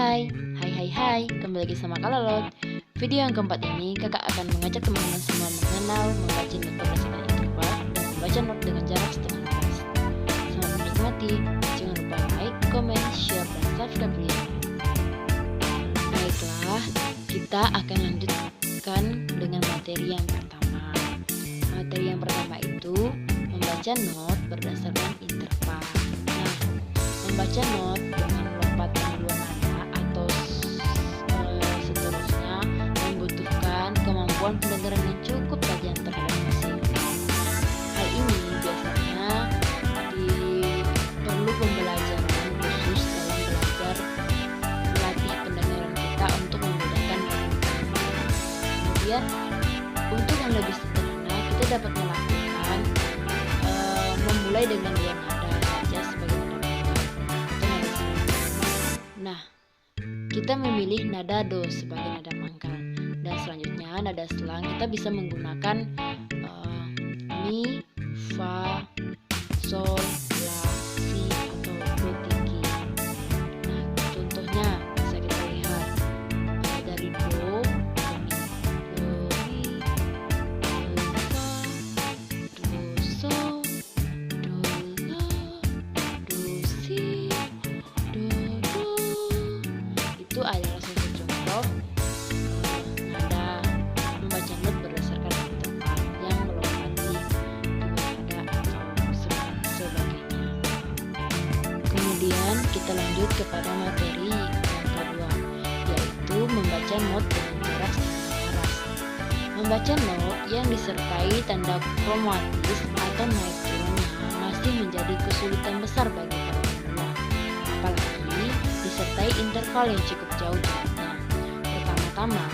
Hai, kembali lagi sama Kalalot. Video yang keempat ini kakak akan mengajak teman-teman semua mengenal membaca not berdasarkan interval dan membaca not dengan jarak setengah laras. Selamat menikmati, jangan lupa like, comment, share, dan subscribe video. Baiklah, kita akan lanjutkan dengan materi yang pertama. Materi yang pertama itu membaca not berdasarkan interval. Nah, membaca not dengan lompatan dua nada atau seterusnya membutuhkan kemampuan pendengaran yang cukup tajam terhadap musik. Hal ini biasanya perlu pembelajaran khusus dalam belajar melatih pendengaran kita untuk membedakan kata-kata. Kemudian untuk yang lebih sederhana, kita dapat melakukan memulai dengan dua nada saja sebagai nada pangkal atau nada selang. Nah, kita memilih nada do sebagai nada pangkal, dan selanjutnya nada selang kita bisa menggunakan mi, fa, sol, la, si, atau do tinggi. Nah, contohnya bisa kita lihat dari do ke mi, do, mi, do, fa, do, sol, do, la, do, si, do, itu adalah satu contoh nada membaca not berdasarkan interval yang melompati dua nada atau sebagainya. Kemudian kita lanjut kepada materi yang kedua, yaitu membaca not dengan jarak setengah laras. Membaca not yang disertai tanda kromatis atau naik turunnya masih menjadi kesulitan besar bagi para pemula, apalagi disertai interval yang cukup jauh jaraknya. Pertama-tama,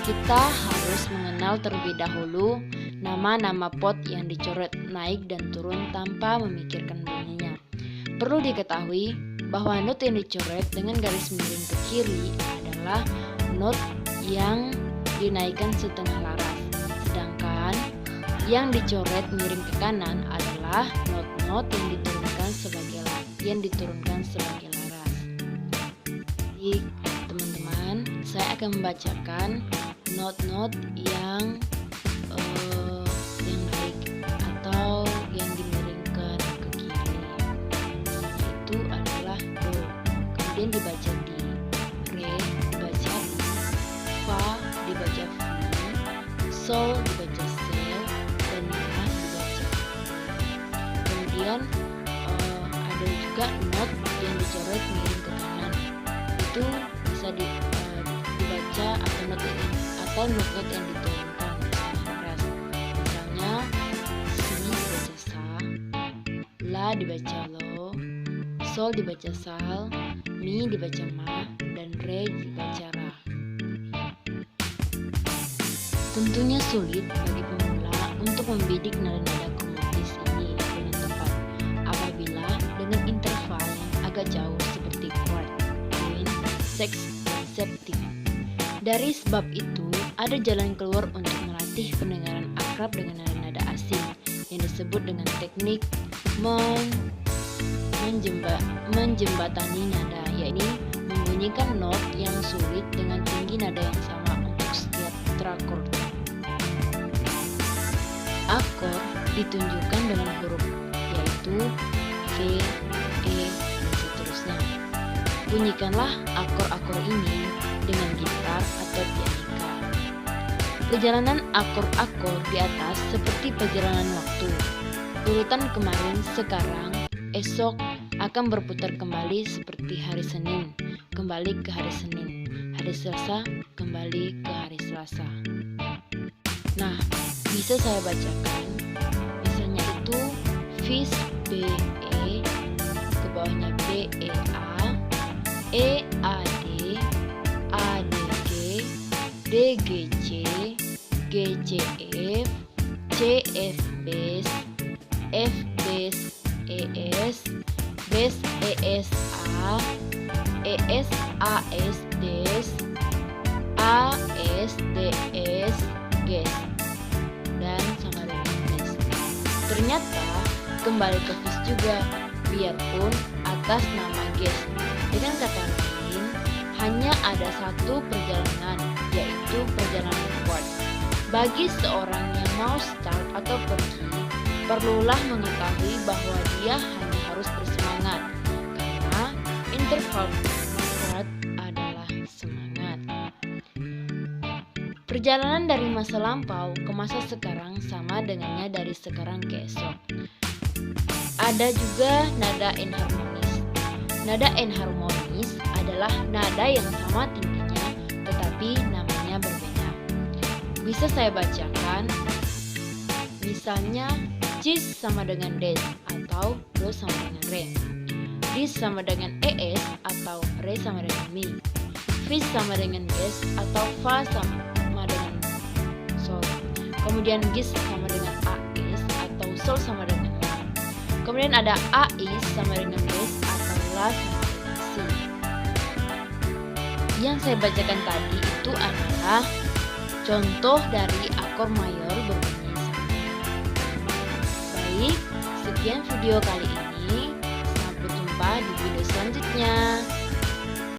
kita harus mengenal terlebih dahulu nama-nama pot yang dicoret naik dan turun tanpa memikirkan bunyinya. Perlu diketahui bahwa not yang dicoret dengan garis miring ke kiri adalah not yang dinaikkan setengah laras, sedangkan yang dicoret miring ke kanan adalah not-not yang diturunkan sebagai laras. Baik, teman-teman, saya akan membacakan not-not yang naik atau yang dimiringkan ke kiri. Itu adalah do, kemudian dibaca di, re dibaca i, fa dibaca fi, sol dibaca sel, dan la dibaca fi. Kemudian ada juga not yang dicoret miring ke kanan, itu bisa dibaca atau not-not yang diturunkan setengah laras. Misalnya si dibaca sa, la dibaca lo, sol dibaca sal, mi dibaca ma, dan re dibaca ra. Tentunya sulit bagi pemula untuk membidik nada-nada kromatis ini dengan tepat apabila dengan interval yang agak jauh seperti quart, quint, sexth, dan septim. Dari sebab itu, ada jalan keluar untuk melatih pendengaran akrab dengan nada-nada asing yang disebut dengan teknik menjembatani nada, yaitu membunyikan not yang sulit dengan tinggi nada yang sama untuk setiap terakord. Akor ditunjukkan dengan huruf, yaitu V, E, dan seterusnya. Bunyikanlah akor-akor ini dengan gitar atau pianika. Perjalanan akor-akor di atas seperti perjalanan waktu. Urutan kemarin, sekarang, esok akan berputar kembali seperti hari Senin, kembali ke hari Senin, hari Selasa, kembali ke hari Selasa. Nah, bisa saya bacakan. Misalnya itu vis B E, ke bawahnya B E A D, A D G, D G C, G C F, C F bass, F bass E S, bass E S A, E S A S des, A S D S ges, dan sama dengan ges. Ternyata kembali ke vis juga, biarpun atas nama ges. Dengan kata lain, hanya ada satu perjalanan, yaitu perjalanan chord. Bagi seorang yang mau start atau pergi, perlulah mengetahui bahwa dia hanya harus bersemangat, karena interval chord adalah semangat. Perjalanan dari masa lampau ke masa sekarang sama dengannya dari sekarang ke esok. Ada juga nada enharmonis. Nada enharmonis adalah nada yang sama tingginya, tetapi namanya berbeda. Bisa saya bacakan, misalnya cis sama dengan des atau do sama dengan re, dis sama dengan es atau re sama dengan mi, fis sama dengan ges atau fa sama dengan sol, kemudian gis sama dengan ais atau sol sama dengan la. Kemudian ada ais sama dengan des atau la sama dengan si. Yang saya bacakan tadi itu adalah contoh dari akor mayor berbunyi sama. Baik, sekian video kali ini. Sampai jumpa di video selanjutnya.